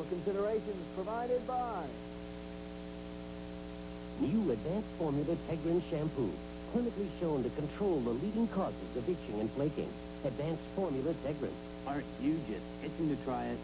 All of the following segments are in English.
considerations provided by New Advanced Formula Tegrin Shampoo. Clinically shown to control the leading causes of itching and flaking. Advanced Formula Tegrin. Aren't you just itching to try it?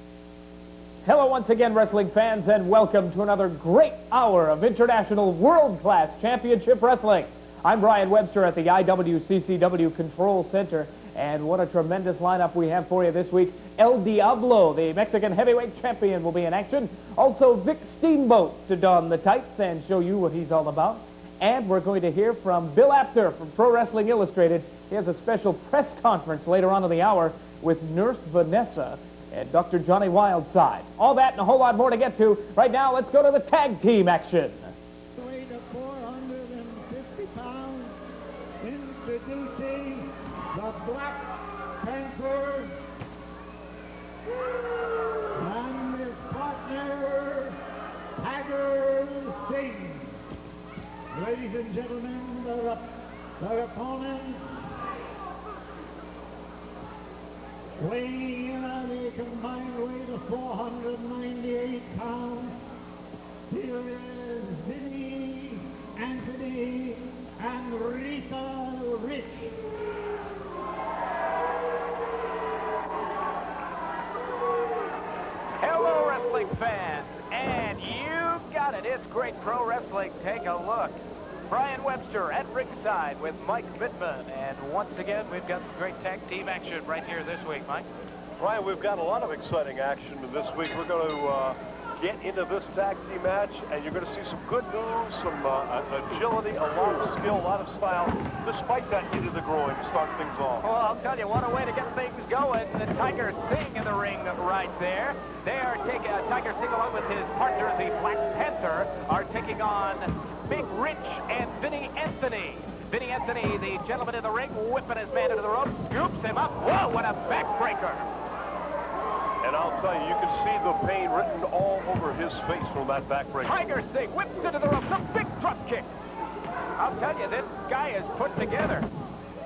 Hello once again, wrestling fans, and welcome to another great hour of international world-class championship wrestling. I'm Brian Webster at the iwccw Control Center, and what a tremendous lineup we have for you this week. El Diablo, the Mexican heavyweight champion, will be in action. Also, Vic Steamboat to don the tights and show you what he's all about. And we're going to hear from Bill Apter from Pro Wrestling Illustrated. He has a special press conference later on in the hour with Nurse Vanessa and Dr. Johnny Wildside. All that and a whole lot more to get to. Right now, let's go to the tag team action. Weight of 450 pounds, introducing the Black Panther and his partner, Tiger Singh. Ladies and gentlemen, their opponents, weighing in at a combined weight of 498 pounds, here is Vinny, Anthony, and Rita Rich. Hello, wrestling fans, and you got it. It's great pro wrestling. Take a look. Brian Webster at ringside with Mike Bittman, and once again, we've got some great tag team action right here this week, Mike. Brian, we've got a lot of exciting action this week. We're going to get into this tag team match, and you're going to see some good moves, some agility, a lot of skill, a lot of style, despite that knee to the groin to start things off. Well, I'll tell you, what a way to get things going. The Tiger Singh in the ring right there. They are taking, Tiger Singh along with his partner, the Black Panther, are taking on Big Rich and Vinny Anthony. Vinny Anthony, the gentleman in the ring, whipping his man into the rope, scoops him up. Whoa, what a backbreaker. And I'll tell you, you can see the pain written all over his face from that backbreaker. Tiger Singh whips into the rope, some big drop kick. I'll tell you, this guy is put together.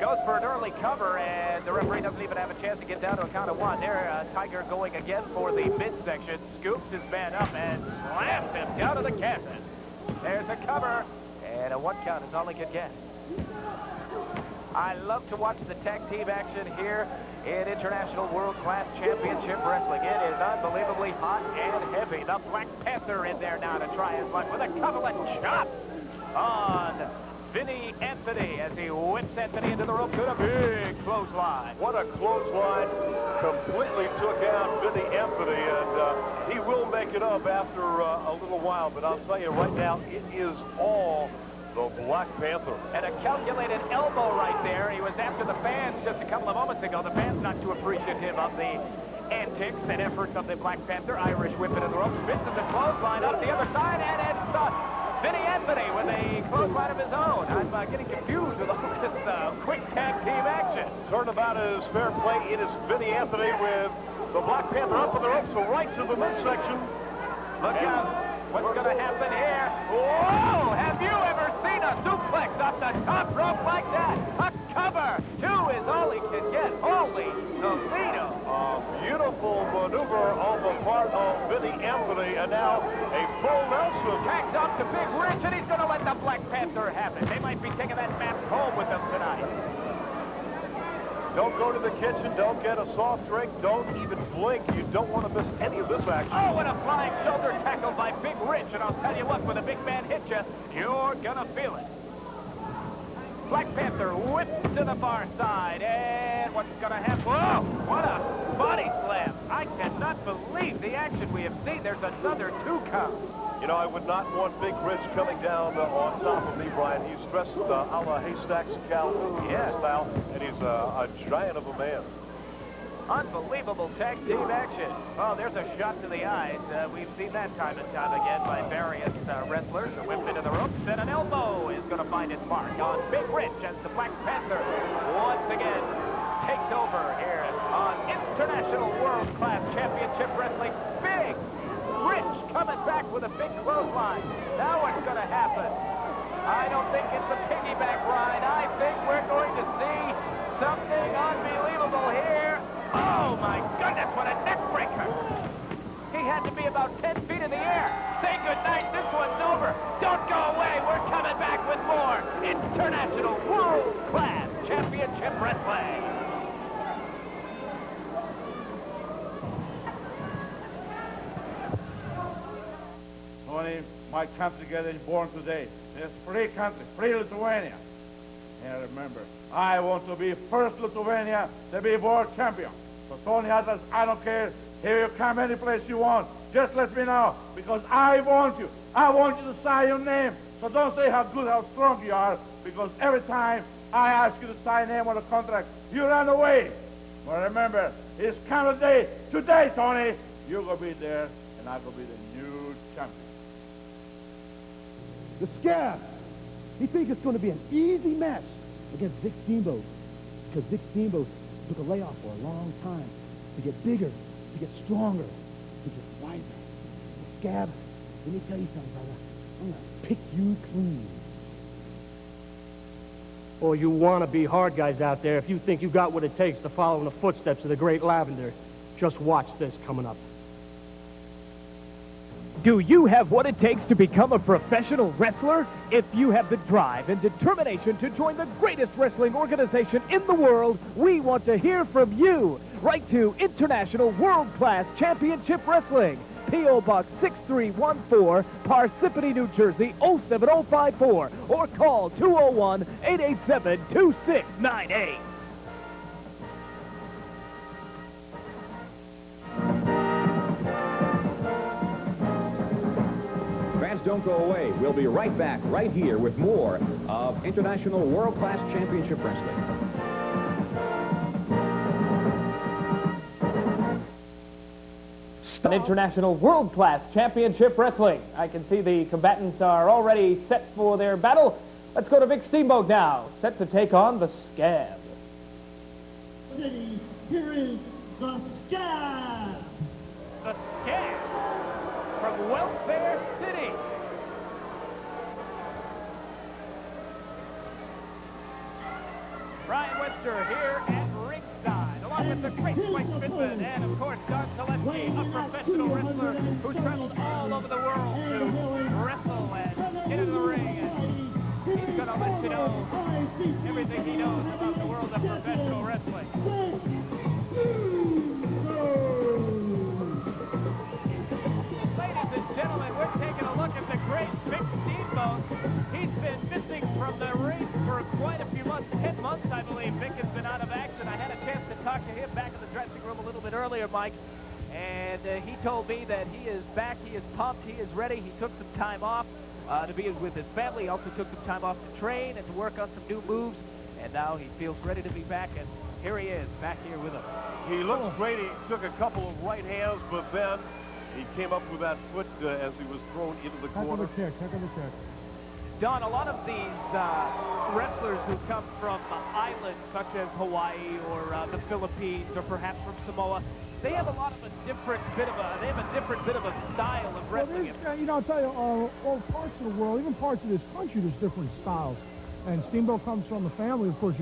Goes for an early cover, and the referee doesn't even have a chance to get down to a count of one. There, Tiger going again for the midsection, scoops his man up and slams him down to the canvas. There's a cover, and a one count is all he can get. I love to watch the tag team action here in International World Class Championship Wrestling. It is unbelievably hot and heavy. The Black Panther in there now to try his luck with a couple of chops on Vinny Anthony as he whips Anthony into the rope to a big clothesline. What a clothesline. Completely took out Vinny Anthony, and he will make it up after a little while, but I'll tell you right now, it is all the Black Panther. And a calculated elbow right there. He was after the fans just a couple of moments ago. The fans not too appreciative of the antics and efforts of the Black Panther. Irish whip into the rope, spins the clothesline up the other side, and it's Vinny Anthony with a clothesline of his own. I'm getting confused with all this quick tag team action. Turnabout is fair play. It is Vinny Anthony with the Black Panther up on the ropes, so right to the midsection. Look out. What's going to happen here? Whoa! Have you ever seen a suplex off the top rope like that? A cover! Two is all he can get. Holy Toledo! A beautiful maneuver on the part of Vinny Anthony, and now a full Nelson. Tags off to Big Rich, and he's going to let the Black Panther have it. They might be taking that mask home with them tonight. Don't go to the kitchen. Don't get a soft drink. Don't even blink. You don't want to miss any of this action. Oh, what a flying shoulder tackle by Big Rich. And I'll tell you what, when a big man hits you, you're going to feel it. Black Panther whips to the far side. And what's going to happen? Whoa, what a body slam. I cannot believe the action we have seen. There's another 2 count. You know, I would not want Big Rich coming down on top of me, Brian. He's dressed a la Haystacks and Calhoun style, and he's a giant of a man. Unbelievable tag team action. Oh, there's a shot to the eyes. We've seen that time and time again by various wrestlers. A whip into the ropes, and an elbow is going to find its mark on Big Rich as the Black Panther once again takes over here on International World Class Championship Wrestling. Big Rich coming back with a big clothesline. Now what's going to happen? I don't think it's a piggyback ride. I think we're going to see something unbelievable here. Oh, my goodness, what a neck breaker. He had to be about 10 feet in the air. Say goodnight. This one's over. Don't go away. We're coming back with more International World Class Championship Wrestling. Tony, my country getting born today. It's free country, free Lithuania. And remember, I want to be first Lithuania to be world champion. So Tony Atlas, I don't care. Here you come any place you want. Just let me know, because I want you. I want you to sign your name. So don't say how good, how strong you are, because every time I ask you to sign name on the contract, you run away. But remember, it's kind of day. Today, Tony, you're going to be there, and I'm going to be the new champion. The Scab. He thinks it's going to be an easy match against Vic Steamboat, because Vic Steamboat took a layoff for a long time to get bigger, to get stronger, to get wiser. The Scab, let me tell you something, brother. I'm going to pick you clean. Or you want to be hard guys out there, if you think you got what it takes to follow in the footsteps of the great Lavender, just watch this coming up. Do you have what it takes to become a professional wrestler? If you have the drive and determination to join the greatest wrestling organization in the world, we want to hear from you. Write to International World Class Championship Wrestling, P.O. Box 6314, Parsippany, New Jersey 07054, or call 201-887-2698. Fans, don't go away. We'll be right back right here with more of International World Class Championship Wrestling. An International World Class Championship Wrestling. I can see the combatants are already set for their battle. Let's go to Vic Steamboat now, set to take on the Scab. Here is the Scab. The Scab from Welfare City. Brian Webster here at ringside, along with the great Mike Smithman and, of course, Don Zaleski, a professional wrestler who's traveled all over the world to wrestle and get into the ring. And he's going to let you know everything he knows about the world of professional wrestling. Ladies and gentlemen, we're taking a look at the great Vic Steamboat. He's been missing from the ring for quite a few months, 10 months, I believe. Vic has been out of action. I had a chance to talk to him back in the dressing room a little bit earlier, Mike, and he told me that he is back, he is pumped, he is ready. He took some time off to be with his family. He also took some time off to train and to work on some new moves, and now he feels ready to be back, and here he is, back here with us. He looks great. He took a couple of right hands, but then he came up with that foot as he was thrown into the corner. Check on the check. Don, a lot of these wrestlers who come from islands such as Hawaii or the Philippines or perhaps from Samoa, they have a lot of a different bit of a style of wrestling. Well, I'll tell you, all parts of the world, even parts of this country, there's different styles. And Steamboat comes from a family, of course,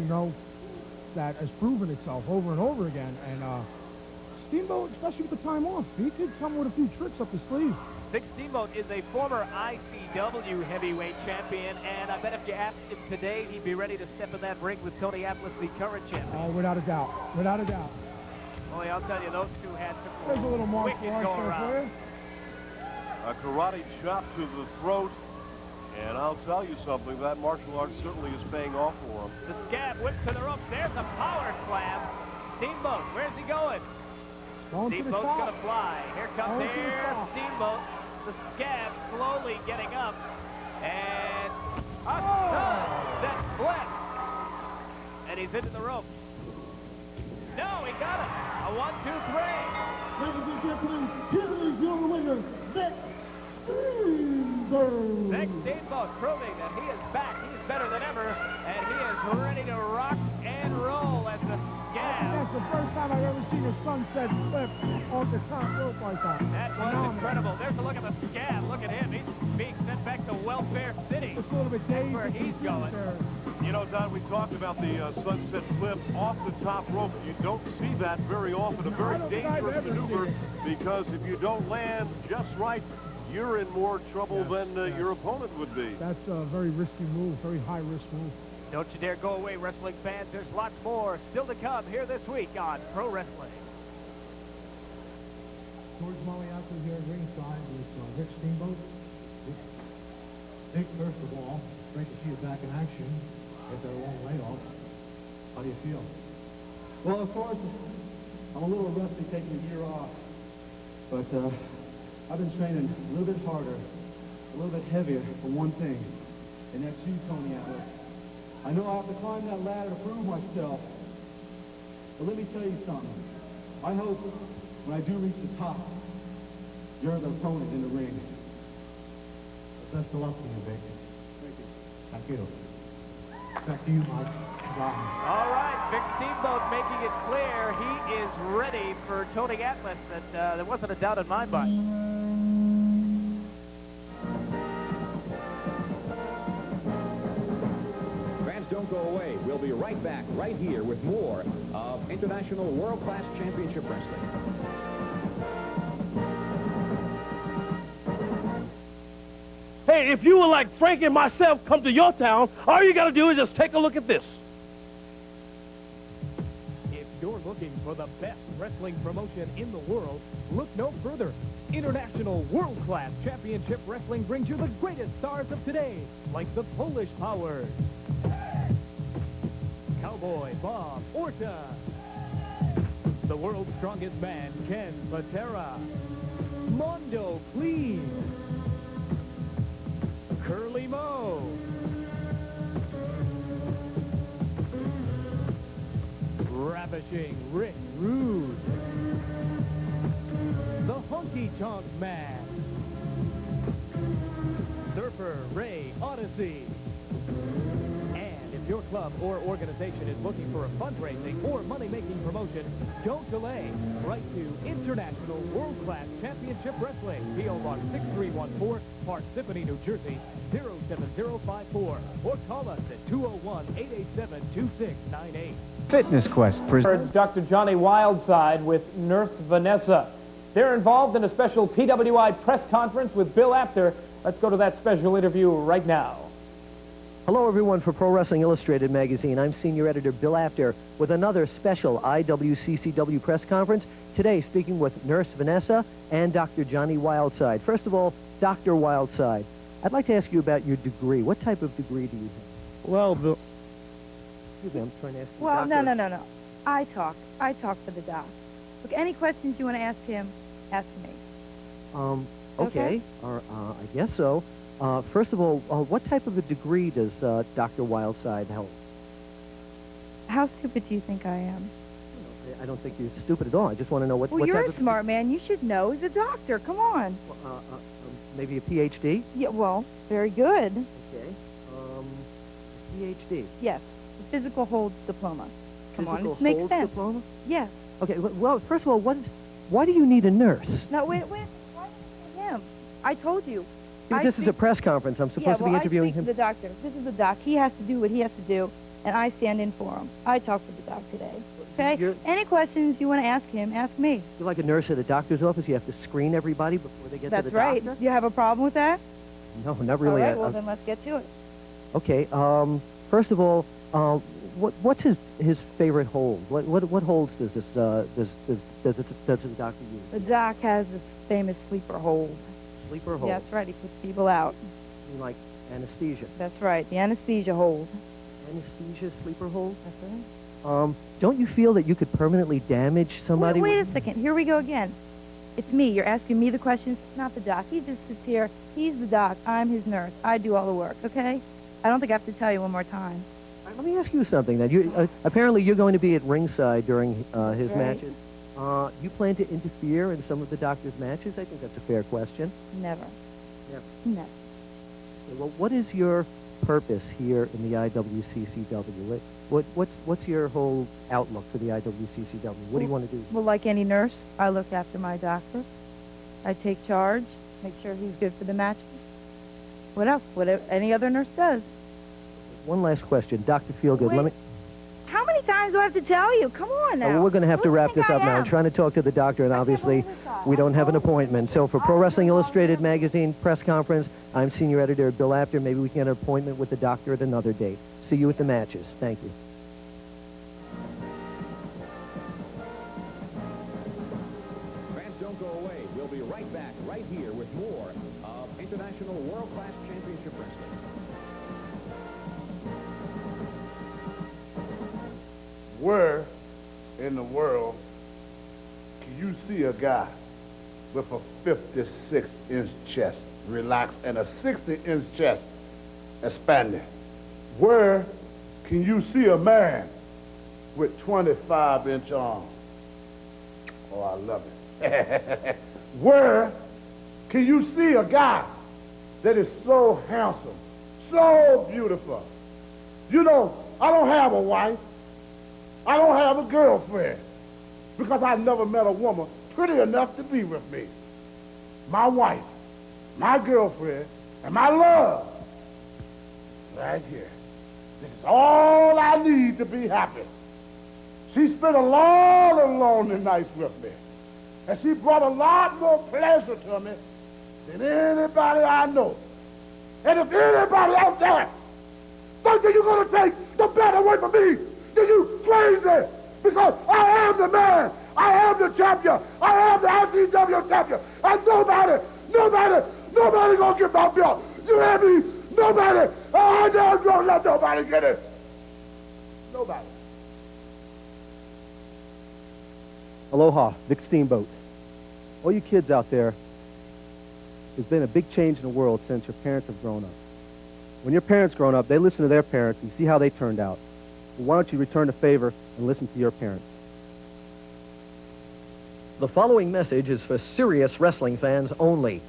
that has proven itself over and over again. And Steamboat, especially with the time off, he could come with a few tricks up his sleeve. Vic Steamboat is a former ICW heavyweight champion, and I bet if you asked him today, he'd be ready to step in that ring with Tony Atlas, the current champion. Oh, without a doubt. Without a doubt. Boy, I'll tell you, those two had There's a some little martial wicked arts go there for around. you. A karate chop to the throat. And I'll tell you something, that martial art certainly is paying off for him. The Scab whips to the ropes. There's a power slam. Steamboat, where's he going? Steamboat's going to fly. Here comes Steamboat. The Scab slowly getting up. And a sunset flip. And he's into the ropes. No, he got him. A 1, 2, 3. Ladies and gentlemen, here is your winner, Vic Steamboat. Vic Steamboat proving that he is back. He is better than ever. And he is ready to rock and roll as the scab. That's the first time I've ever seen a sunset flip off the top rope like that. That was incredible. There's a look at the scab. Look at him. He's being sent back to Welfare City. It's a little bit dazed. Where he's going. You know, Don, we talked about the sunset flip off the top rope. You don't see that very often. A very dangerous maneuver because if you don't land just right, you're in more trouble than your opponent would be. That's a very risky move, very high-risk move. Don't you dare go away, wrestling fans. There's lots more still to come here this week on Pro Wrestling. George Maliaco here at ringside with Rick Steamboat. Dick, first of all, great to see you back in action after a long layoff. How do you feel? Well, of course, I'm a little rusty taking a year off, but I've been training a little bit harder, a little bit heavier for one thing, and that's you, Tony Atlas. I know I have to climb that ladder to prove myself, but let me tell you something. I hope when I do reach the top, you're the opponent in the ring. Best of luck to you, Vic. Thank you. Back to you, Mike. All right, Vic Steamboat making it clear he is ready for Tony Atlas, and there wasn't a doubt in my mind. Fans, don't go away. We'll be right back right here with more of International World Class Championship Wrestling. Hey, if you were like Frank and myself come to your town, all you got to do is just take a look at this. If you're looking for the best wrestling promotion in the world, look no further. International World Class Championship Wrestling brings you the greatest stars of today, like the Polish Powers, Cowboy Bob Orta, the world's strongest man, Ken Patera, Mondo Cleave, Curly Moe, Ravishing Rick Rude, the Honky Tonk Man, Surfer Ray Odyssey. And if your club or organization is looking for a fundraising or money-making promotion, don't delay. Write to International World Class Championship Wrestling, P.O. Box 6314, Parsippany, New Jersey, 07054, or call us at 201-887-2698. Fitness Quest presents Dr. Johnny Wildside with Nurse Vanessa. They're involved in a special PWI press conference with Bill Apter. Let's go to that special interview right now. Hello, everyone, for Pro Wrestling Illustrated magazine. I'm Senior Editor Bill Apter with another special iwccw press conference. Today, speaking with Nurse Vanessa and Dr. Johnny Wildside. First of all, Dr. Wildside, I'd like to ask you about your degree. What type of degree do you have? Well, Excuse me, I'm trying to ask you. Well, Doctor. no. I talk for the doc. Look, any questions you want to ask him, ask me. Okay. I guess so. First of all, what type of a degree does Dr. Wildside hold? How stupid do you think I am? I don't think you're stupid at all. I just want to know what Well, what you're type a of... smart man. You should know. He's a doctor. Come on. Maybe a PhD? Yeah, well, very good. Okay. PhD? Yes. The physical holds diploma. Come on, Physical it makes holds sense. diploma? Yes. Okay, well, first of all, why do you need a nurse? No, wait. Why do you need him? I told you. This is a press conference. I'm supposed to be interviewing him. The doctor. This is the doc. He has to do what he has to do, and I stand in for him. I talked to the doc today. Okay? Any questions you want to ask him, ask me. You're like a nurse at a doctor's office. You have to screen everybody before they get to the doctor? That's right. Do you have a problem with that? No, not really. All right, well, then let's get to it. Okay, first of all, what's his favorite hold? What holds does the doctor use? The doc has this famous sleeper hold. Sleeper hold? Yeah, that's right. He puts people out. You mean like anesthesia? That's right. The anesthesia hold. Anesthesia sleeper hold? That's right. Don't you feel that you could permanently damage somebody? Wait a second. Here we go again. It's me. You're asking me the questions, not the doc. He just sits here. He's the doc. I'm his nurse. I do all the work, okay? I don't think I have to tell you one more time. Let me ask you something then. Apparently you're going to be at ringside during his matches. You plan to interfere in some of the doctor's matches? I think that's a fair question. Never. Never. Never. Okay, well, what is your purpose here in the IWCCW? What's your whole outlook for the IWCCW? What do you want to do? Well, like any nurse, I look after my doctor. I take charge, make sure he's good for the matches. What else? What any other nurse does. One last question. Dr. Feelgood, Wait. let me... How many times do I have to tell you? Come on now. Well, we're going to have to Who do you wrap this think up I now. am? I'm trying to talk to the doctor, and obviously we don't have an appointment. So for Pro Wrestling Illustrated Magazine press conference, I'm senior editor Bill Apter. Maybe we can get an appointment with the doctor at another date. See you at the matches. Thank you. Fans, don't go away. We'll be right back right here with more of International World Class Championship Wrestling. Where in the world can you see a guy with a 56-inch chest relaxed and a 60-inch chest expanded? Where can you see a man with 25-inch arms? Oh, I love it. Where can you see a guy that is so handsome, so beautiful? You know, I don't have a wife. I don't have a girlfriend because I never met a woman pretty enough to be with me. My wife, my girlfriend, and my love, right here. This is all I need to be happy. She spent a lot of lonely nights with me, and she brought a lot more pleasure to me than anybody I know. And if anybody out there thinks that you're going to take the bed away from me, then you crazy, because I am the man. I am the champion. I am the ICW champion. And nobody gonna get my belt. You hear me? Nobody. I never gonna let nobody get it. Nobody. Aloha, Vic Steamboat. All you kids out there, there's been a big change in the world since your parents have grown up. When your parents grown up, they listen to their parents and see how they turned out. Well, why don't you return the favor and listen to your parents? The following message is for serious wrestling fans only.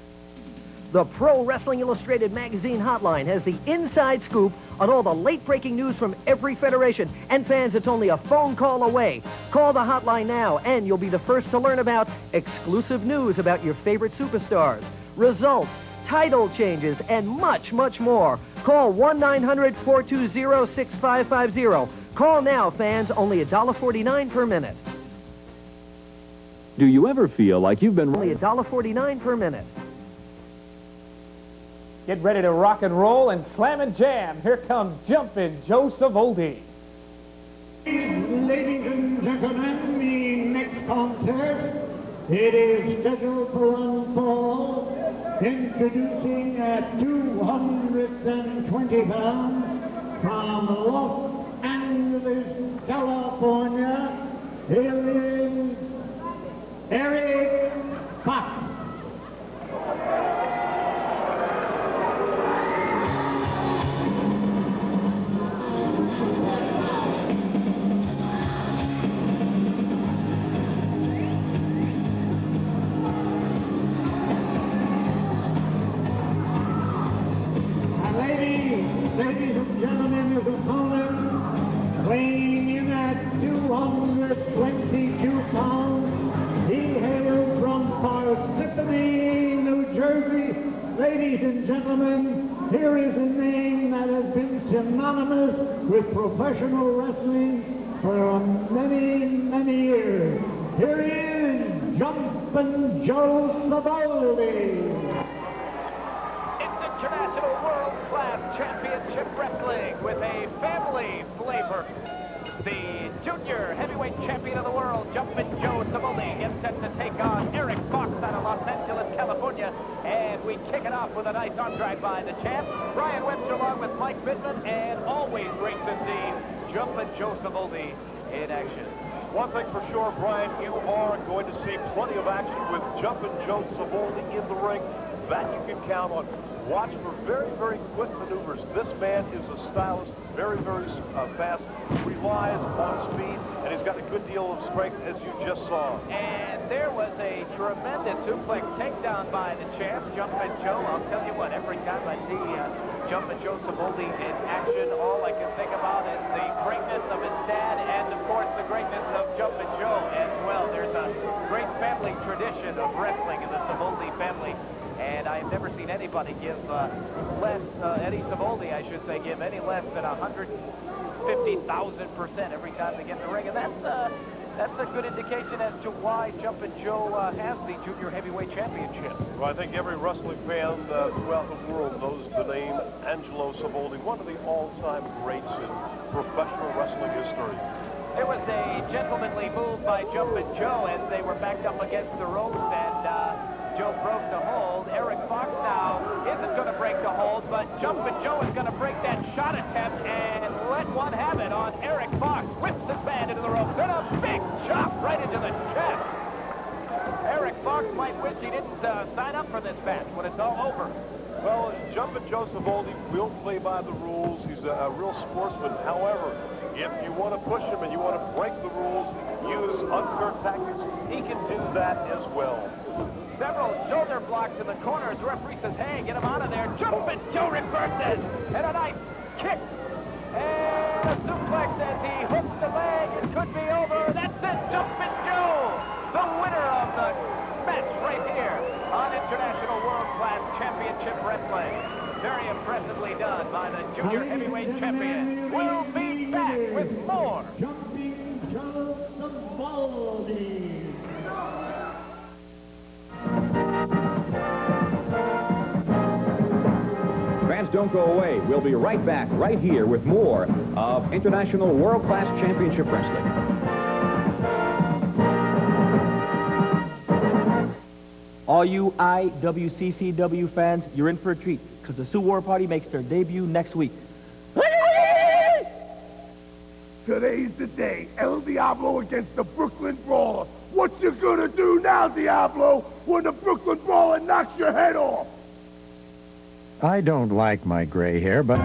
The Pro Wrestling Illustrated Magazine hotline has the inside scoop on all the late-breaking news from every federation. And fans, it's only a phone call away. Call the hotline now, and you'll be the first to learn about exclusive news about your favorite superstars, results, title changes, and much, much more. Call 1-900-420-6550. Call now, fans. Only $1.49 per minute. Do you ever feel like you've been... Only $1.49 per minute. Get ready to rock and roll and slam and jam. Here comes Jumpin' Joe Savoldi. Ladies and gentlemen, the next contest, it is scheduled for one fall. Introducing at 220 pounds from Los Angeles, California, here is Eric Fox. Ladies and gentlemen, his opponent, weighing in at 222 pounds, he hails from Parsippany, New Jersey. Ladies and gentlemen, here is a name that has been synonymous with professional wrestling for many, many years. Here he is, Jumpin' Joe Savoldi. International World Class Championship Wrestling with a family flavor. The junior heavyweight champion of the world, Jumpin' Joe Savoldi, gets set to take on Eric Fox out of Los Angeles, California. And we kick it off with a nice arm drag by the champ, Brian Webster, along with Mike Bittman, and always great to see Jumpin' Joe Savoldi in action. One thing for sure, Brian, you are going to see plenty of action with Jumpin' Joe Savoldi in the ring. That you can count on. Watch for very, very quick maneuvers. This man is a stylist, very, very fast, relies on speed, and he's got a good deal of strength, as you just saw. And there was a tremendous suplex takedown by the champ, Jumpin' Joe. I'll tell you what, every time I see Jumpin' Joe Savoldi in action, all I can think about is the greatness of his dad and, of course, the greatness of Jumpin' Joe as well. There's a great family tradition of wrestling in the Savoldi family. And I've never seen anybody give Eddie Savoldi, I should say, give any less than 150,000% every time they get in the ring. And that's a good indication as to why Jumpin' Joe has the Junior Heavyweight Championship. Well, I think every wrestling fan throughout the world knows the name Angelo Savoldi, one of the all-time greats in professional wrestling history. There was a gentlemanly move by Jumpin' Joe as they were backed up against the ropes, and Joe broke the hold. Eric Fox now isn't going to break the hold, but Jumpin' Joe is going to break that shot attempt and let one have it on Eric Fox. Whips his man into the ropes, and a big chop right into the chest. Eric Fox might wish he didn't sign up for this match when it's all over. Well, Jumpin' Joe Savoldi will play by the rules. He's a real sportsman. However, if you want to push him and you want to break the rules, use unfair tactics, he can do that as well. Several shoulder blocks in the corners. The referee says, hey, get him out of there. Jumpin' Joe reverses. And a nice kick. And a suplex as he hooks the leg. It could be over. That's it. Jumpin' Joe, the winner of the match right here on International World Class Championship Wrestling. Very impressively done by the Junior Heavyweight Champion. We'll be back with more. Jumping Joe Savoldi. Fans, don't go away. We'll be right back right here with more of International World Class Championship Wrestling. All you iwccw fans, you're in for a treat, because the Sioux War Party makes their debut next week. Today's the day. El Diablo against the Brooklyn Brawler. What you gonna do now, Diablo, when the Brooklyn Brawler knocks your head off? I don't like my gray hair, but...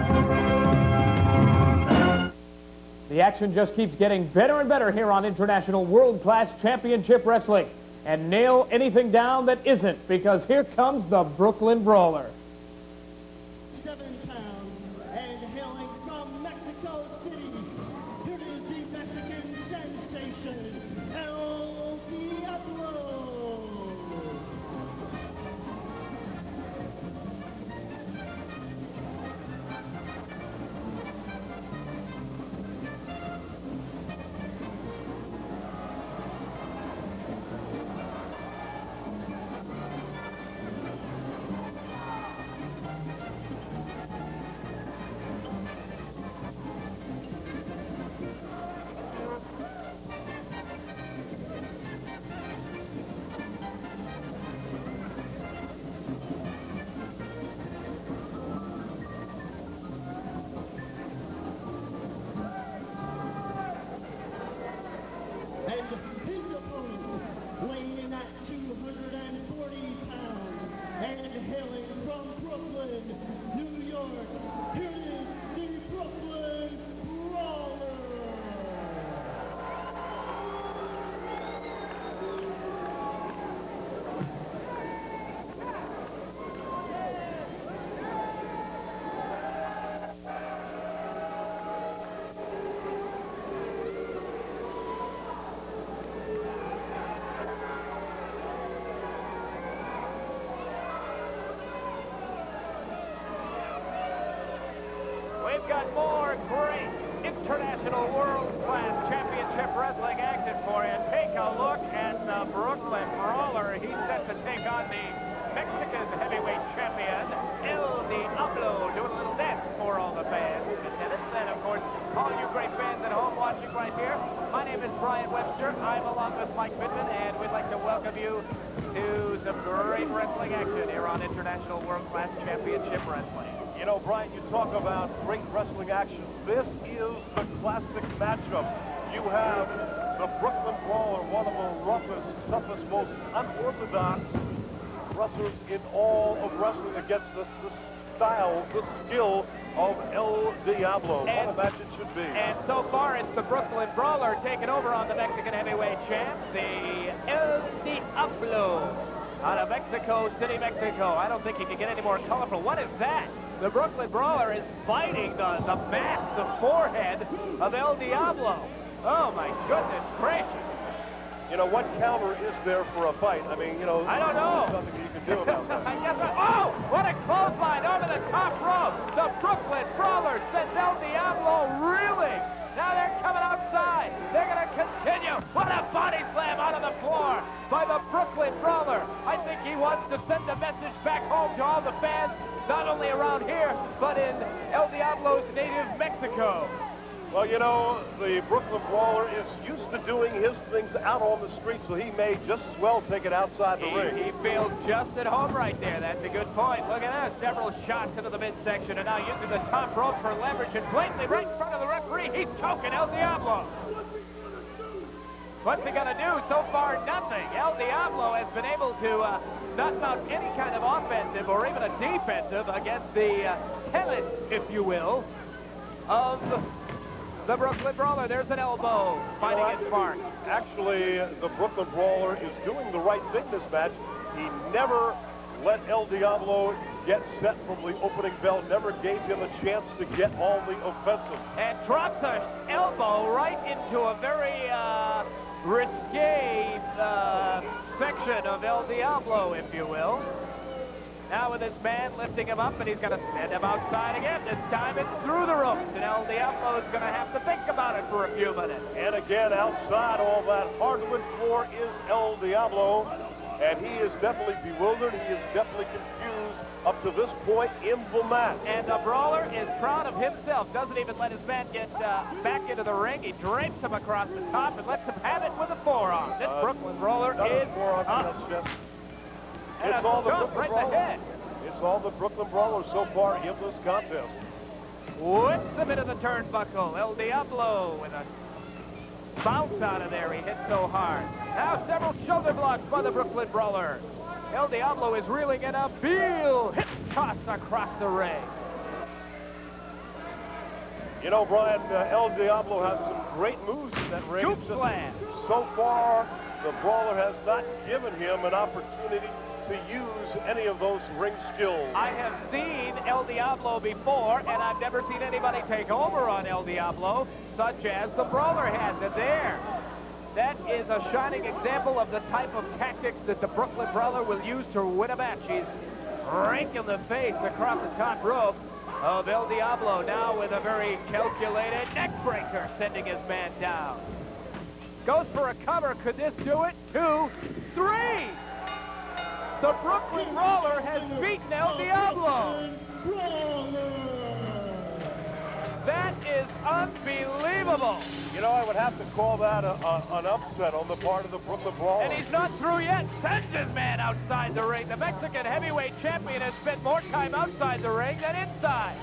The action just keeps getting better and better here on International World Class Championship Wrestling. And nail anything down that isn't, because here comes the Brooklyn Brawler. 7 pounds, and hailing from Mexico City, here is the Mexican sensation, El Diablo. And his opponent, weighing in at 240 pounds, and hailing from Brooklyn, New York, here is the Brooklyn Brawler. We've got more great International World Class Championship Wrestling action for you. Take a look at the Brooklyn Brawler. He's set to take on the Mexican heavyweight champion, El Diablo, doing a little dance for all the fans in attendance. And, of course, all you great fans at home watching right here. My name is Brian Webster. I'm along with Mike Pittman, and we'd like to welcome you to some great wrestling action here on International World Class Championship Wrestling. You know, Brian, you talk about great wrestling action. This is the classic matchup. You have the Brooklyn Brawler, one of the roughest, toughest, most unorthodox wrestlers in all of wrestling, against the style, the skill of El Diablo. What a match it should be. And so far, it's the Brooklyn Brawler taking over on the Mexican heavyweight champ, the El Diablo, out of Mexico City, Mexico. I don't think he can get any more colorful. What is that? The Brooklyn Brawler is biting the mask, the forehead of El Diablo. Oh, my goodness gracious. You know, what counter is there for a fight? I mean, you know, I don't know. There's nothing you can do about that. Oh, what a clothesline over the top rope. The Brooklyn Brawler sends El Diablo reeling. Now they're coming outside. They're going to continue. What a body slam out of the floor by the Brooklyn Brawler. I think he wants to send a message back home to all the fans, not only around here, but in El Diablo's native Mexico. Well, you know, the Brooklyn Brawler is used to doing his things out on the street, so he may just as well take it outside the ring. He feels just at home right there. That's a good point. Look at that. Several shots into the midsection, and now using the top rope for leverage, and blatantly right in front of the referee, he's choking El Diablo. What's he going to do? So far, nothing. El Diablo has been able to not mount any kind of offensive or even a defensive against the talent, if you will, of the Brooklyn Brawler. There's an elbow fighting its mark. Actually, the Brooklyn Brawler is doing the right thing this match. He never let El Diablo get set from the opening bell, never gave him a chance to get on the offensive. And drops an elbow right into a very risque section of El Diablo, if you will. Now with this man lifting him up, and he's going to send him outside again. This time it's through the ropes, and El Diablo is going to have to think about it for a few minutes. And again, outside all that hardwood floor is El Diablo, and he is definitely bewildered. He is definitely confused up to this point in the match. And the Brawler is proud of himself. Doesn't even let his man get back into the ring. He drapes him across the top and lets him have it with a forearm. This Brooklyn Brawler is up. It's all the Brooklyn right Brawler. in the head. It's all the Brooklyn Brawlers so far in this contest. Whips him into the turnbuckle. El Diablo with a bounce out of there. He hit so hard. Now several shoulder blocks by the Brooklyn Brawler. El Diablo is reeling in a heel hip toss across the ring. You know, Brian, El Diablo has some great moves in that ring. Scoop slam. So far, the Brawler has not given him an opportunity to use any of those ring skills. I have seen El Diablo before, and I've never seen anybody take over on El Diablo, such as the Brawler has. And there, that is a shining example of the type of tactics that the Brooklyn Brawler will use to win a match. He's raking the face across the top rope of El Diablo, now with a very calculated neck breaker, sending his man down. Goes for a cover. Could this do it? 2, 3. The Brooklyn Brawler has beaten El Diablo. That is unbelievable. You know, I would have to call that an upset on the part of the Brooklyn Brawler. And he's not through yet. Sends his man outside the ring. The Mexican heavyweight champion has spent more time outside the ring than inside.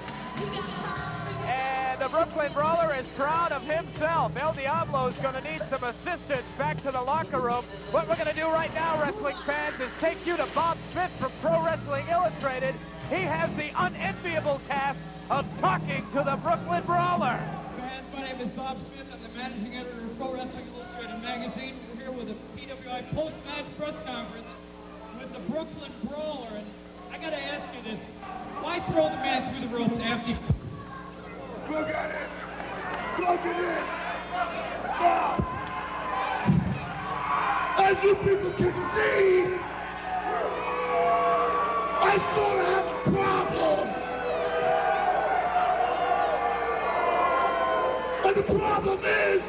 And the Brooklyn Brawler is proud of himself. El Diablo is going to need some assistance back to the locker room. What we're going to do right now, wrestling fans, is take you to Bob Smith from Pro Wrestling Illustrated. He has the unenviable task of talking to the Brooklyn Brawler. Fans, my name is Bob Smith. I'm the managing editor of Pro Wrestling Illustrated magazine. We're here with a PWI post-match press conference with the Brooklyn Brawler. And I got to ask you this. Why throw the man through the ropes after you... Look at it! Look at it! Now, as you people can see, I sort of have a problem. And the problem is,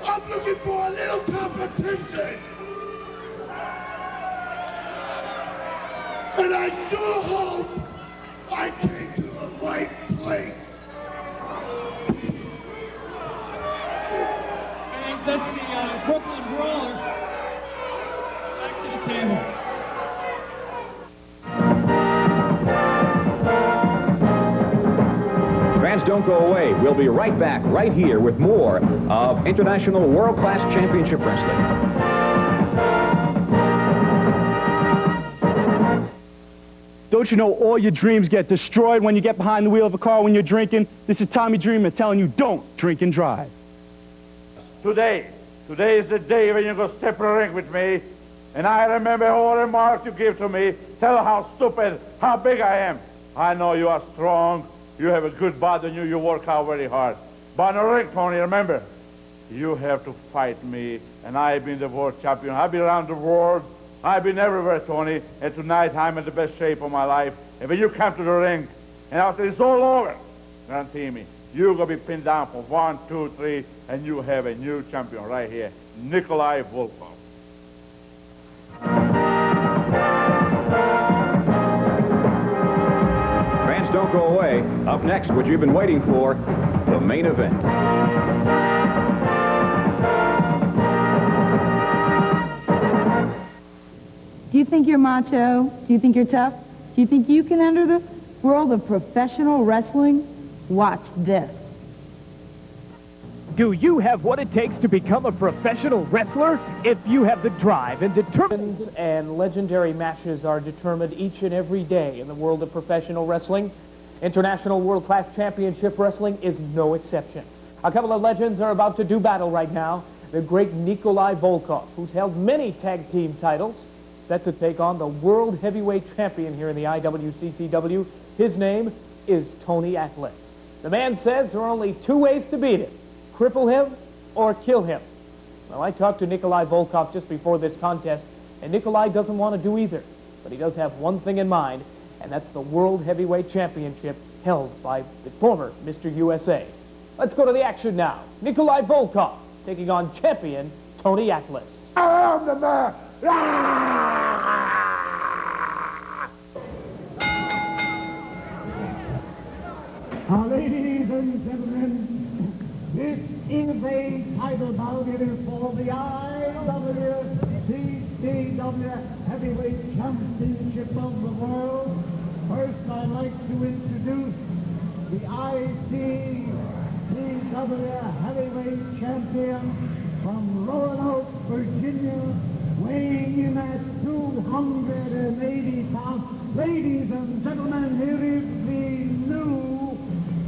I'm looking for a little competition. And I sure hope I came to the right place. That's the Brooklyn Brawler. Back to the table. Fans, don't go away. We'll be right back right here with more of International World Class Championship Wrestling. Don't you know all your dreams get destroyed when you get behind the wheel of a car when you're drinking? This is Tommy Dreamer telling you don't drink and drive. Today is the day when you're going to step in the ring with me. And I remember all the remarks you give to me. Tell how stupid, how big I am. I know you are strong. You have a good body and you work out very hard. But in the ring, Tony, remember, you have to fight me. And I've been the world champion. I've been around the world. I've been everywhere, Tony. And tonight I'm in the best shape of my life. And when you come to the ring, and after it's all over, guarantee me, you're going to be pinned down for 1, 2, 3, and you have a new champion right here, n.Volkoff. Fans, don't go away. Up next, what you've been waiting for, the main event. Do you think you're macho? Do you think you're tough? Do you think you can enter the world of professional wrestling? Watch this. Do you have what it takes to become a professional wrestler? If you have the drive and determination, and legendary matches are determined each and every day in the world of professional wrestling, International World Class Championship Wrestling is no exception. A couple of legends are about to do battle right now. The great n.Volkoff, who's held many tag team titles, set to take on the world heavyweight champion here in the iwccw. His name is Tony Atlas. The man says there are only 2 ways to beat him: cripple him or kill him. Well, I talked to n.Volkoff just before this contest, and Nikolai doesn't want to do either. But he does have one thing in mind, and that's the World Heavyweight Championship held by the former Mr. USA. Let's go to the action now. n.Volkoff taking on champion Tony Atlas. I am the man. Ladies and gentlemen, this is a title bout. It is for the iwccw Heavyweight Championship of the World. First, I'd like to introduce the ICCW Heavyweight Champion from Roanoke, Virginia, weighing in at 280 pounds. Ladies and gentlemen, here is the new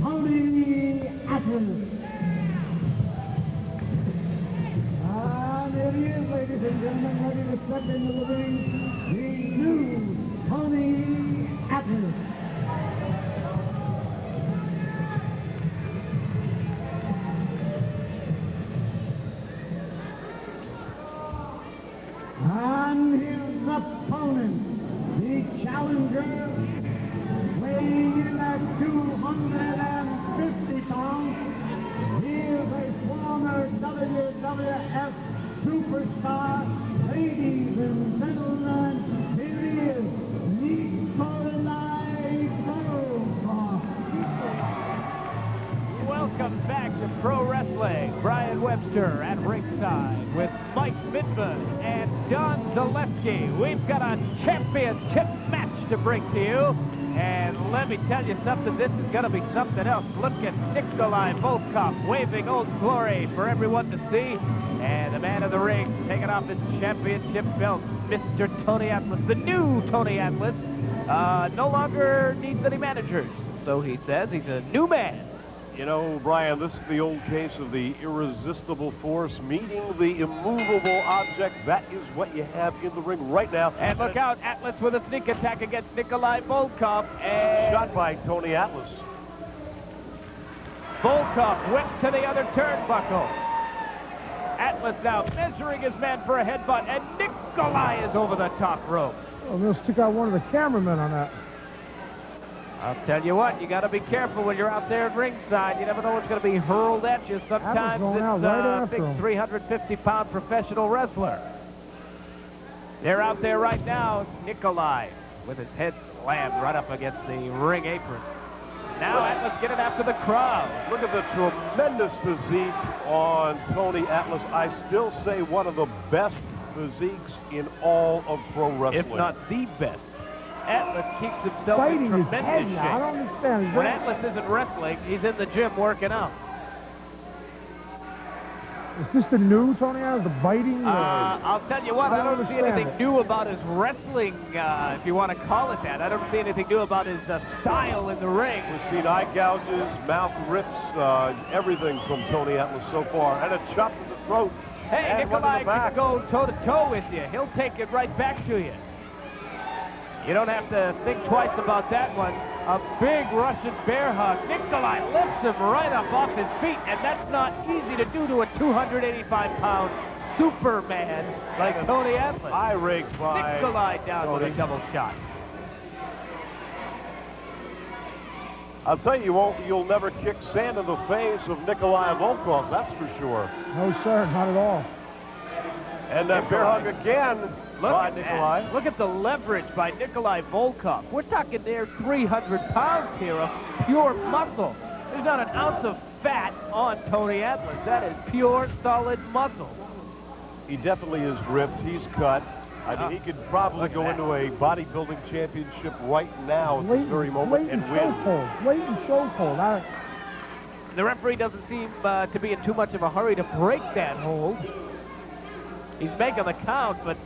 Tony Atlas. And here he is, ladies and gentlemen, ready to step into the ring, the new Tony Atlas. And his opponent, the challenger, weighing in at 250 pounds. He is a former WWF superstar. Ladies and gentlemen, here he is, n.Volkoff. Welcome back to Pro Wrestling. Brian Webster at ringside with Mike Midman and Don Zaleski. We've got a championship match to bring to you. And let me tell you something, this is going to be something else. Look at n.Volkoff waving Old Glory for everyone to see. And the man of the ring taking off his championship belt, Mr. Tony Atlas, the new Tony Atlas, no longer needs any managers. So he says he's a new man. You know, Brian, this is the old case of the irresistible force meeting the immovable object. That is what you have in the ring right now. And look out, Atlas with a sneak attack against n.Volkoff. And shot by Tony Atlas. Volkoff went to the other turnbuckle. Atlas now measuring his man for a headbutt, and Nikolai is over the top rope. Oh, they'll stick out one of the cameramen on that. I'll tell you what, you got to be careful when you're out there at ringside. You never know what's going to be hurled at you. Sometimes it's a big 350-pound professional wrestler. They're out there right now. Nikolai with his head slammed right up against the ring apron. Now Atlas getting after the crowd. Look at the tremendous physique on Tony Atlas. I still say one of the best physiques in all of pro wrestling. If not the best. Atlas keeps himself in tremendous shape. I don't understand. When Atlas isn't wrestling, he's in the gym working out. Is this the new Tony Atlas, the biting? I'll tell you what, I don't see understand anything new about his wrestling, if you want to call it that. I don't see anything new about his style in the ring. We've seen eye gouges, mouth rips, everything from Tony Atlas so far. And a chop to the throat. Hey, and one Nikolai in the back. can go toe-to-toe with you. He'll take it right back to you. You don't have to think twice about that one. A big Russian bear hug. Nikolai lifts him right up off his feet, and that's not easy to do to a 285-pound Superman like Tony Atlas. Eye rake by Nikolai down with a double shot. I'll tell you, you'll never kick sand in the face of Nikolai Volkoff, that's for sure. No, sir, not at all. And that bear hug again by Nikolai. Look at the leverage by Nikolai Volkoff. We're talking there 300 pounds here of pure muscle. There's not an ounce of fat on Tony Atlas. That is pure, solid muscle. He definitely is ripped. He's cut. I mean, he could probably go into a bodybuilding championship right now at this very moment and win. Blatant chokehold. The referee doesn't seem to be in too much of a hurry to break that hold. He's making the count, but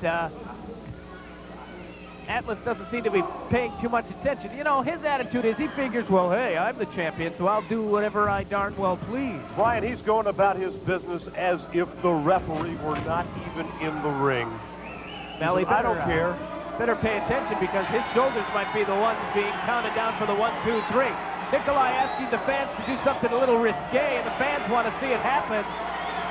Atlas doesn't seem to be paying too much attention. You know, his attitude is he figures, well, hey, I'm the champion, so I'll do whatever I darn well please. Brian, he's going about his business as if the referee were not even in the ring. Now, I don't care. Better pay attention because his shoulders might be the ones being counted down for the 1, 2, 3. Nikolai asking the fans to do something a little risque, and the fans want to see it happen.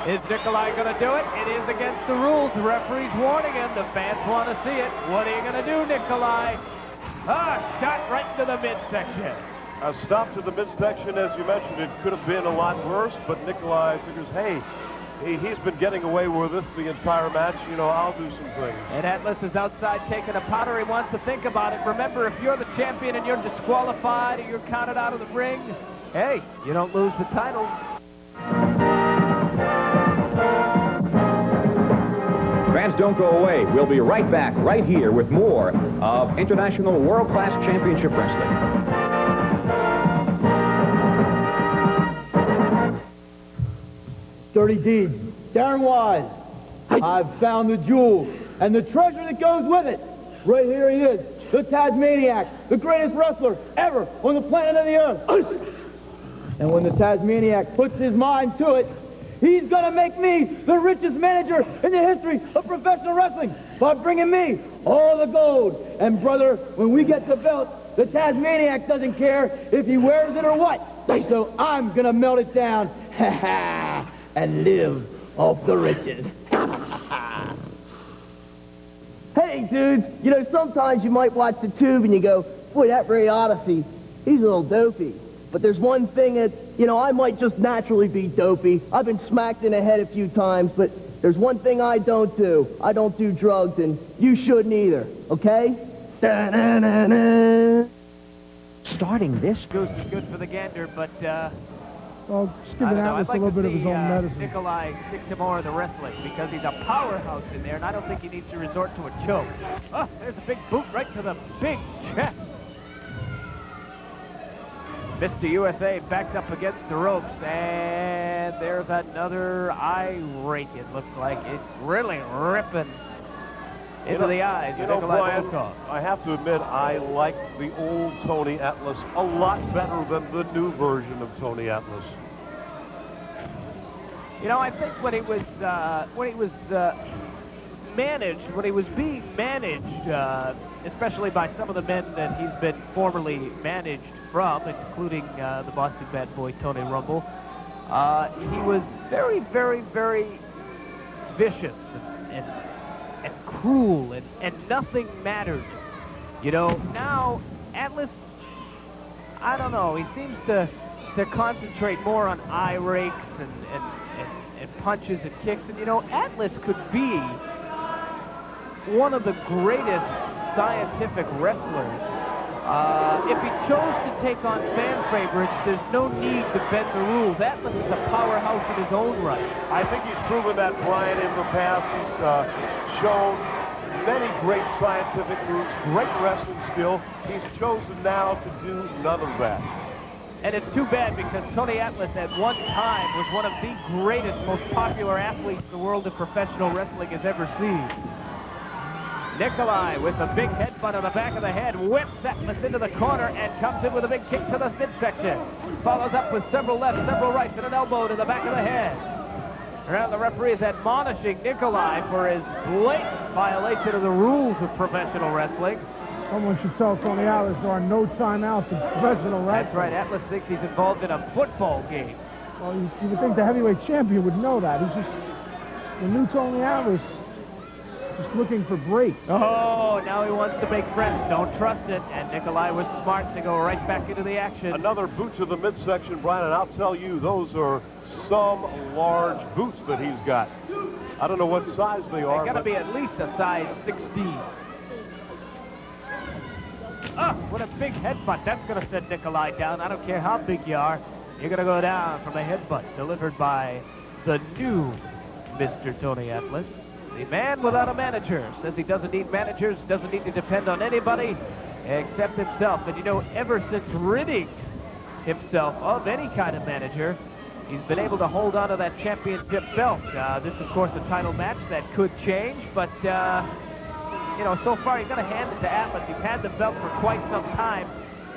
Is Nikolai going to do it? It is against the rules. The referee's warning him. The fans want to see it. What are you going to do, Nikolai? Shot right to the midsection. A stop to the midsection, as you mentioned, it could have been a lot worse, but Nikolai figures, hey, he's been getting away with this the entire match. You know, I'll do some things. And Atlas is outside taking a powder. He wants to think about it. Remember, if you're the champion and you're disqualified or you're counted out of the ring, hey, you don't lose the title. Fans, don't go away. We'll be right back right here with more of International World Class Championship Wrestling. Dirty deeds. Darren Wise. I've found the jewel and the treasure that goes with it. Right here he is, the Tasmaniac, the greatest wrestler ever on the planet of the earth. And when the Tasmaniac puts his mind to it, he's gonna make me the richest manager in the history of professional wrestling by bringing me all the gold. And brother, when we get the belt, the Tasmaniac doesn't care if he wears it or what. So I'm gonna melt it down. And live off the riches. Hey, dudes, you know, sometimes you might watch the tube and you go, boy, that Ray Odyssey, he's a little dopey. But there's one thing that, you know, I might just naturally be dopey. I've been smacked in the head a few times, but there's one thing I don't do. I don't do drugs, and you shouldn't either, okay? Da-na-na-na. Starting this goose is good for the gander, but well, just giving Atlas a little bit of his own medicine. Nikolai stick to more of the wrestling because he's a powerhouse in there, and I don't think he needs to resort to a choke. Oh, there's a big boot right to the big chest. Mr. USA backed up against the ropes, and there's another eye rake, it looks like. It's really ripping into the eyes of Nikolai Brian, Volkoff. I have to admit, I like the old Tony Atlas a lot better than the new version of Tony Atlas. You know, I think when he was managed, when he was being managed, especially by some of the men that he's been formerly managed from, including the Boston Bad Boy Tony Rumble, he was very, very, very vicious and cruel, and nothing mattered. You know, now Atlas, I don't know, he seems to concentrate more on eye rakes and punches and kicks. And, you know, Atlas could be one of the greatest scientific wrestlers. If he chose to take on fan favorites, there's no need to bend the rules. Atlas is a powerhouse in his own right. I think he's proven that, Brian, in the past. He's shown many great scientific moves, great wrestling skill. He's chosen now to do none of that. And it's too bad because Tony Atlas at one time was one of the greatest, most popular athletes the world of professional wrestling has ever seen. Nikolai with a big headbutt on the back of the head, whips Atlas into the corner and comes in with a big kick to the midsection. Follows up with several lefts, several rights, and an elbow to the back of the head. Around the referee is admonishing Nikolai for his blatant violation of the rules of professional wrestling. Someone should tell Tony Atlas there are no timeouts in professional wrestling. That's right. Atlas thinks he's involved in a football game. Well, you would think the heavyweight champion would know that. He's just, the new Tony Atlas, just looking for breaks. Oh, now he wants to make friends. Don't trust it. And Nikolai was smart to go right back into the action. Another boot to the midsection, Brian, and I'll tell you, those are some large boots that he's got. I don't know what size they are. They've got to be at least a size 16. Oh, what a big headbutt. That's going to send Nikolai down. I don't care how big you are. You're going to go down from a headbutt delivered by the new Mr. Tony Atlas. The man without a manager. Says he doesn't need managers, doesn't need to depend on anybody except himself. And you know, ever since ridding himself of any kind of manager, he's been able to hold on to that championship belt. This, of course, a title match that could change, but you know, so far, you've got to hand it to Atlas. He's had the belt for quite some time,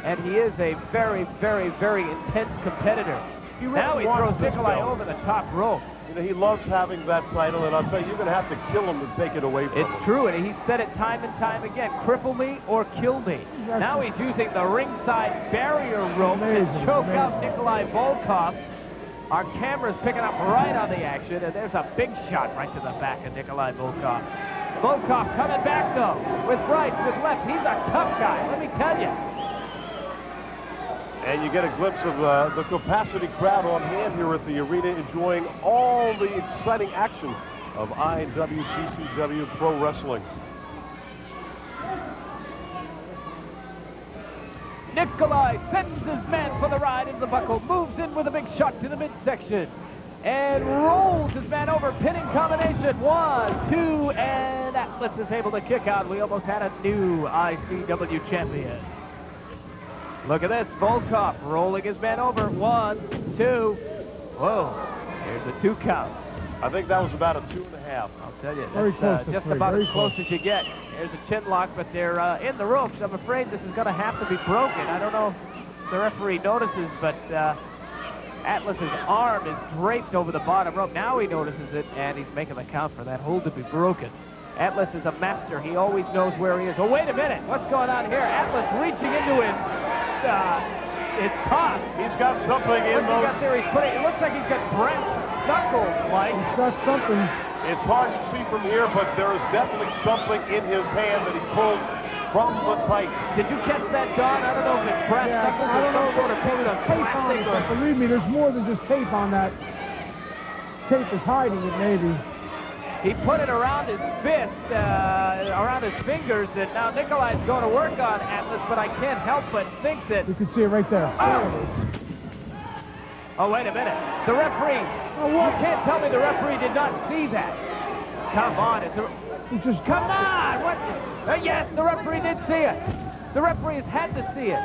and he is a very, very, very intense competitor. Now he throws Nikolai over the top rope. You know, he loves having that title, and I'll tell you, you're going to have to kill him to take it away from him. It's true, and he's said it time and time again, cripple me or kill me. Now he's using the ringside barrier rope to choke out Nikolai Volkoff. Our camera's picking up right on the action, and there's a big shot right to the back of Nikolai Volkoff. Volkoff coming back, though, with rights, with left. He's a tough guy, let me tell you. And you get a glimpse of the capacity crowd on hand here at the arena, enjoying all the exciting action of iwccw Pro Wrestling. Nikolai sends his man for the ride in the buckle, moves in with a big shot to the midsection, and rolls his man over, pinning combination. 1, 2, and Atlas is able to kick out. We almost had a new ICW champion. Look at this, Volkoff rolling his man over. 1, 2, whoa, there's a 2 count. I think that was about a 2.5. I'll tell you, Very close that's to just three, about very as close close. as you get. There's a chin lock, but they're in the ropes. I'm afraid this is going to have to be broken. I don't know if the referee notices, but Atlas's arm is draped over the bottom rope. Now he notices it, and he's making the count for that hold to be broken. Atlas is a master. He always knows where he is. Oh, wait a minute. What's going on here? Atlas reaching into his top. He's got something in those. Got there? He's putting, it looks like he's got Brent's knuckles, Mike. He's got something. It's hard to see from here, but there is definitely something in his hand that he pulled from the tight. Did you catch that, Don? I don't know if it's Brent's knuckles or some sort of tape on plastic. But believe me, there's more than just tape on that. Tape is hiding it, maybe. He put it around his fist, around his fingers, and now Nikolai's going to work on Atlas, but I can't help but think that... You can see it right there. There it is. Oh, wait a minute. The referee. You can't tell me the referee did not see that. Come on. Come on. What? Yes, the referee did see it. The referee has had to see it.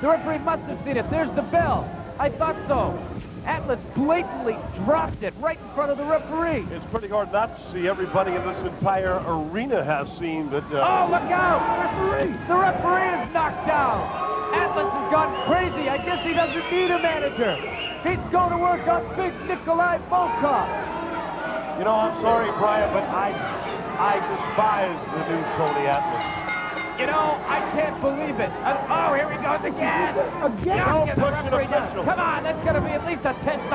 The referee must have seen it. There's the bell. I thought so. Atlas blatantly dropped it right in front of the referee. It's pretty hard not to see. Everybody in this entire arena has seen that. Oh, look out! The referee is knocked down. Atlas has gone crazy. I guess he doesn't need a manager. He's going to work on big Nikolai Volkoff. You know, I'm sorry, Brian, but I despise the new Tony Atlas. You know, I can't believe it. Oh, here he goes again. Don't The push it referee does. official. Come on, that's going to be at least a $10,000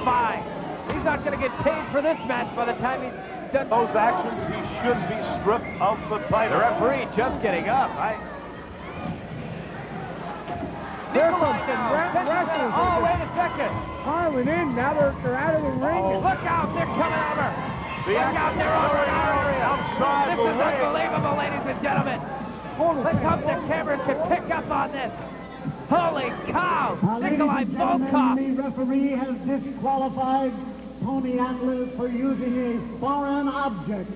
fine. He's not going to get paid for this match by the time he's done. Those actions, he should be stripped of the title. The referee just getting up. Nikolai now. Oh, wait a second. Piling in. Now they're out of the ring. Look out, they're coming over. Look out, they're over our area. Outside This is unbelievable, ladies and gentlemen. Let's hope the cameras can pick up on this. Holy cow! Nikolai Volkoff. The referee has disqualified Tony Atlas for using a foreign object.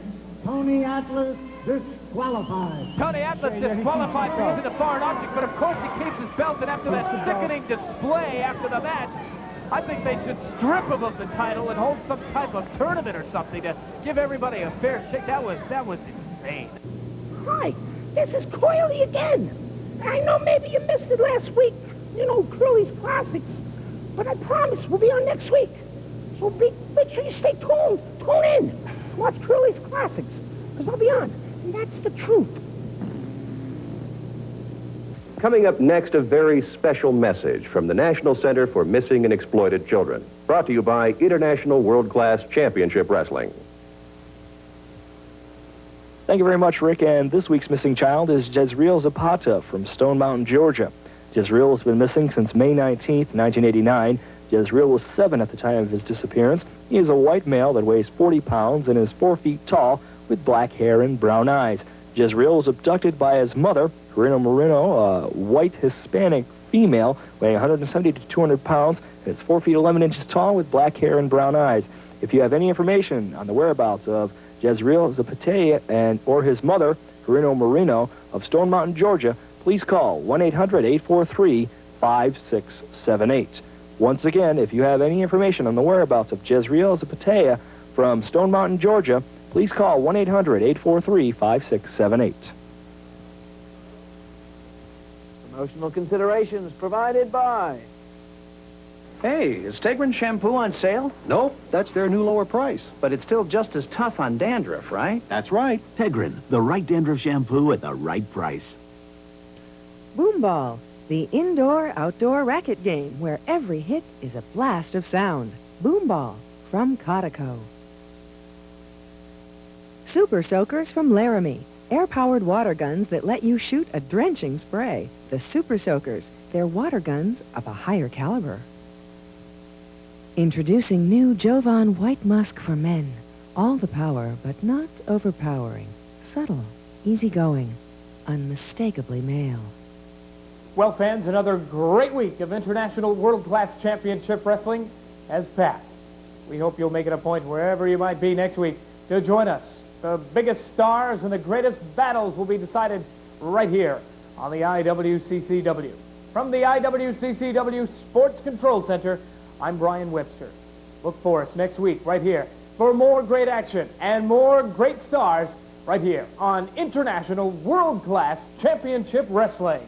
Tony Atlas, this disqualified. Tony Atlas disqualified for using a foreign object, but of course he keeps his belt, and after that sickening display after the match, I think they should strip him of the title and hold some type of tournament or something to give everybody a fair shake. That was insane. Hi, this is Coily again. I know maybe you missed it last week, you know, Curly's Classics, but I promise we'll be on next week. So make sure you stay tuned. Tune in. Watch Curly's Classics, because I'll be on, and that's the truth. Coming up next, a very special message from the National Center for Missing and Exploited Children. Brought to you by International World Class Championship Wrestling. Thank you very much, Rick. And this week's missing child is Jezreel Zapata from Stone Mountain, Georgia. Jezreel has been missing since May 19th, 1989. Jezreel was 7 at the time of his disappearance. He is a white male that weighs 40 pounds and is 4 feet tall with black hair and brown eyes. Jezreel was abducted by his mother, Corina Moreno, a white Hispanic female weighing 170 to 200 pounds and is 4 feet 11 inches tall with black hair and brown eyes. If you have any information on the whereabouts of Jezreel Zapata or his mother, Corina Moreno, of Stone Mountain, Georgia, please call 1-800-843-5678. Once again, if you have any information on the whereabouts of Jezreel Zapata from Stone Mountain, Georgia, please call 1-800-843-5678. Promotional considerations provided by... Hey, is Tegrin shampoo on sale? Nope, that's their new lower price. But it's still just as tough on dandruff, right? That's right. Tegrin, the right dandruff shampoo at the right price. Boomball, the indoor-outdoor racket game where every hit is a blast of sound. Boomball from Cotico. Super Soakers from Laramie, air-powered water guns that let you shoot a drenching spray. The Super Soakers, they're water guns of a higher caliber. Introducing new Jovan White Musk for Men. All the power, but not overpowering. Subtle, easygoing, unmistakably male. Well, fans, another great week of International World Class Championship Wrestling has passed. We hope you'll make it a point wherever you might be next week to join us. The biggest stars and the greatest battles will be decided right here on the IWCCW. From the IWCCW Sports Control Center, I'm Brian Webster. Look for us next week right here for more great action and more great stars right here on International World Class Championship Wrestling.